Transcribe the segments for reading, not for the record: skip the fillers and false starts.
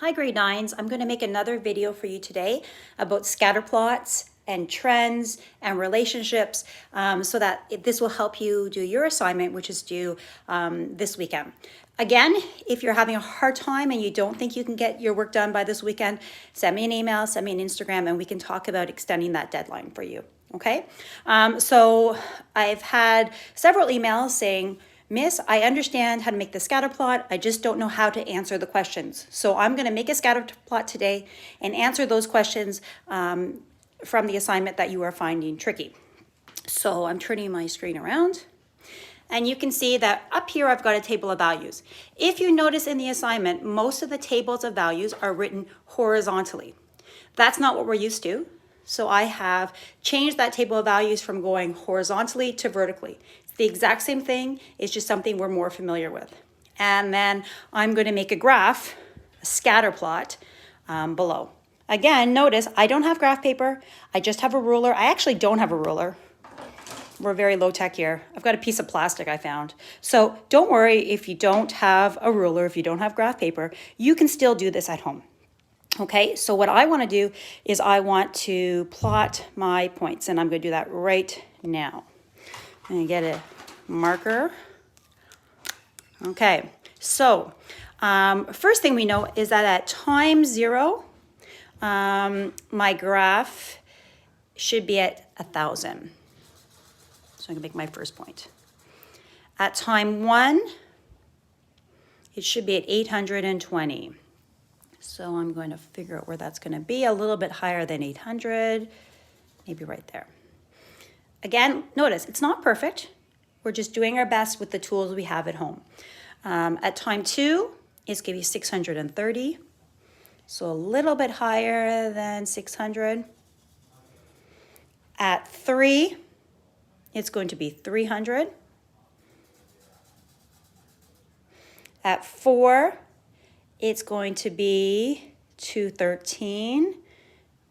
Hi grade 9s, I'm going to make another video for you today about scatter plots and trends and relationships so that this will help you do your assignment, which is due this weekend. Again, if you're having a hard time and you don't think you can get your work done by this weekend, send me an email, send me an Instagram, and we can talk about extending that deadline for you. Okay? So I've had several emails saying, Miss, I understand how to make the scatter plot. I just don't know how to answer the questions. So I'm going to make a scatter plot today and answer those questions from the assignment that you are finding tricky. So I'm turning my screen around. And you can see that up here I've got a table of values. If you notice in the assignment, most of the tables of values are written horizontally. That's not what we're used to. So I have changed that table of values from going horizontally to vertically. It's the exact same thing, it's just something we're more familiar with. And then I'm going to make a graph, a scatter plot below. Again, notice I don't have graph paper, I just have a ruler. I actually don't have a ruler. We're very low tech here. I've got a piece of plastic I found. So don't worry if you don't have a ruler, if you don't have graph paper, you can still do this at home. Okay, so what I want to do is I want to plot my points, and I'm going to do that right now. I'm going to get a marker. Okay, so first thing we know is that at time 0, my graph should be at 1,000. So I'm going to make my first point. At time 1, it should be at 820. So I'm going to figure out where that's going to be, a little bit higher than 800, maybe right there. Again, notice it's not perfect. We're just doing our best with the tools we have at home. At time 2, it's going to be 630. So a little bit higher than 600. At 3, it's going to be 300. At 4, it's going to be 213,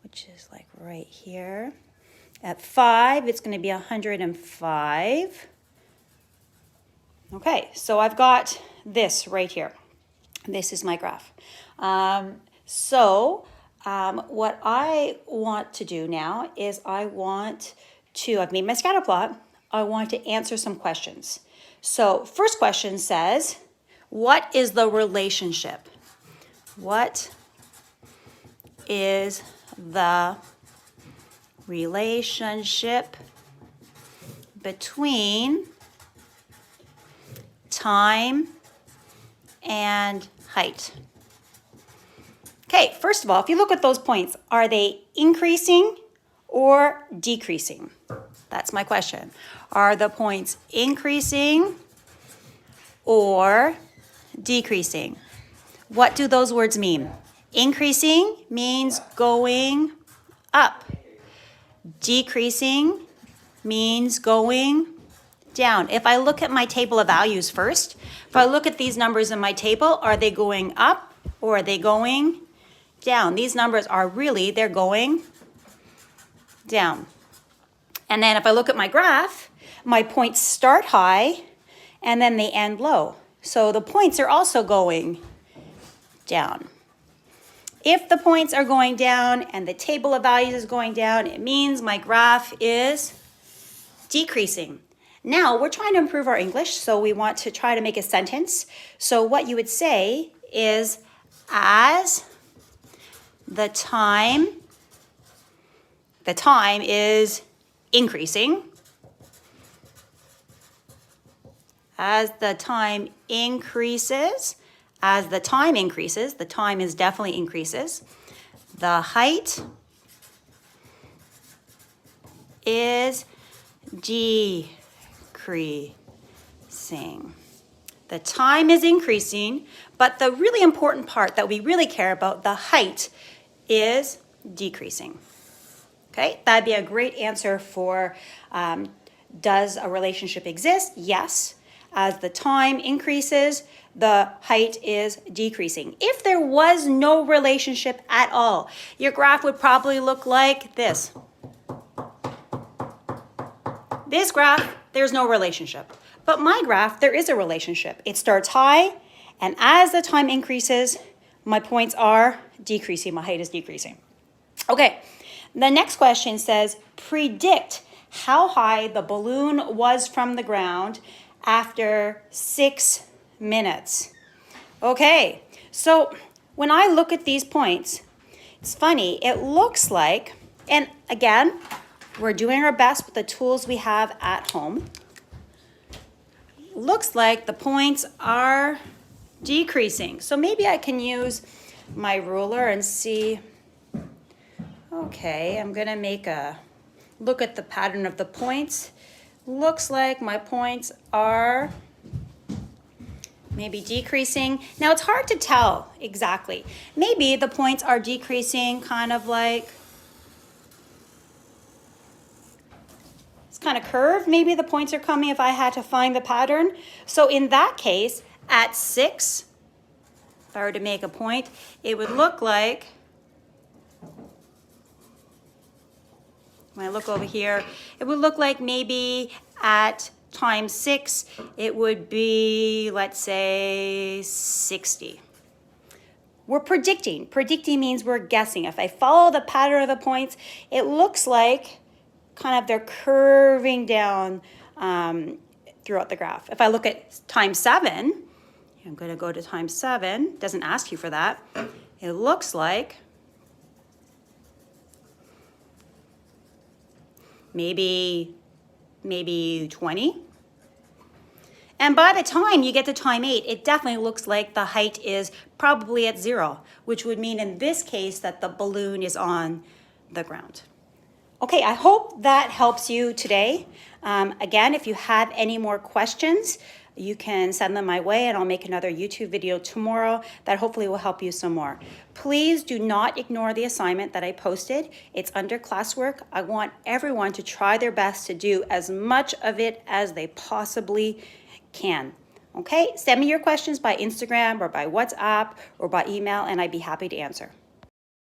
which is like right here. At 5, it's going to be 105. Okay, so I've got this right here. This is my graph. What I want to do now is I've made my scatter plot. I want to answer some questions. So first question says, what is the relationship? What is the relationship between time and height? Okay, first of all, if you look at those points, are they increasing or decreasing? That's my question. Are the points increasing or decreasing? What do those words mean? Increasing means going up. Decreasing means going down. If I look at my table of values first, if I look at these numbers in my table, are they going up or are they going down? These numbers are they're going down. And then if I look at my graph, my points start high and then they end low. So the points are also going down. If the points are going down and the table of values is going down, it means my graph is decreasing. Now we're trying to improve our English, so we want to try to make a sentence. So what you would say is, as the time is increasing, as the time increases, the time is definitely increases, the height is decreasing. The time is increasing, but the really important part that we really care about, the height, is decreasing. Okay, that'd be a great answer for does a relationship exist? Yes. As the time increases, the height is decreasing. If there was no relationship at all, your graph would probably look like this. This graph, there's no relationship. But my graph, there is a relationship. It starts high, and as the time increases, my points are decreasing, my height is decreasing. Okay, the next question says, predict how high the balloon was from the ground after 6 minutes. Okay, so when I look at these points, it's funny, it looks like, and again, we're doing our best with the tools we have at home. Looks like the points are decreasing. So maybe I can use my ruler and see, okay, I'm gonna make a look at the pattern of the points. Looks like my points are maybe decreasing. Now it's hard to tell exactly. Maybe the points are decreasing kind of like, it's kind of curved. Maybe the points are coming if I had to find the pattern. So in that case, at 6, if I were to make a point, it would look like, when I look over here, it would look like maybe at times 6, it would be, let's say, 60. We're predicting. Predicting means we're guessing. If I follow the pattern of the points, it looks like kind of they're curving down throughout the graph. If I look at times 7, I'm going to go to times 7. Doesn't ask you for that. It looks like maybe 20. And by the time you get to time 8, it definitely looks like the height is probably at 0, which would mean in this case that the balloon is on the ground. Okay, I hope that helps you today. Again, if you have any more questions, you can send them my way and I'll make another YouTube video tomorrow that hopefully will help you some more. Please do not ignore the assignment that I posted. It's under classwork. I want everyone to try their best to do as much of it as they possibly can. Okay, send me your questions by Instagram or by WhatsApp or by email and I'd be happy to answer.